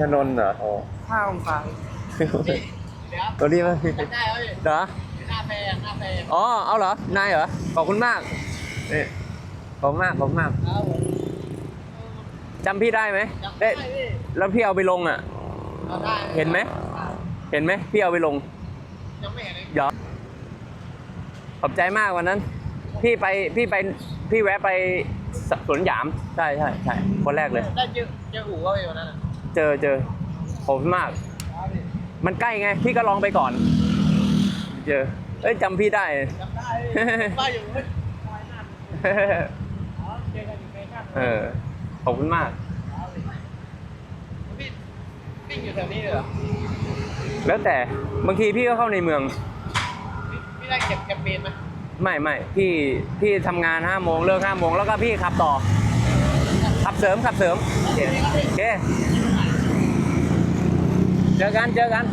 ชนนท์เหรอโอ้ 5 องศาตัวนี้มั้ย ได้แล้วดิ เหรอ หน้าแพงหน้าแพง อ๋อเอาเหรอ นายเหรอ ขอบคุณมากนี่ขอบคุณมากขอบคุณมาก ครับผม จำพี่ได้ไหม จำได้พี่ แล้วพี่เอาไปลงอ่ะ เอาได้ เห็นไหม เห็นไหมพี่เอาไปลง ยังไม่เห็นเลย เดี๋ยวขอบใจมากวันนั้น พี่แวะไปสวนหยาม ใช่ใช่ใช่คนแรกเลย ได้เจออู่ก็ไปวันนั้นอ่ะ เจอขอบคุณมาก มันใกล้ไง พี่ก็ลองไปก่อน เจอ เอ้ยจำพี่ได้ จำได้ป้าอยู่เฮ้ยซอยหน้าอ๋อเจอกันอยู่ในหน้า ขอบคุณมาก พี่ปิ้งอยู่แถวนี้เลยเหรอ แล้วแต่บางทีพี่ก็เข้าในเมือง พี่ได้เก็บแคมเปญไหม ไม่พี่ทำงาน5 โมงเลิก5 โมงแล้วก็พี่ขับต่อ ขับเสริมโอเคเจอกัน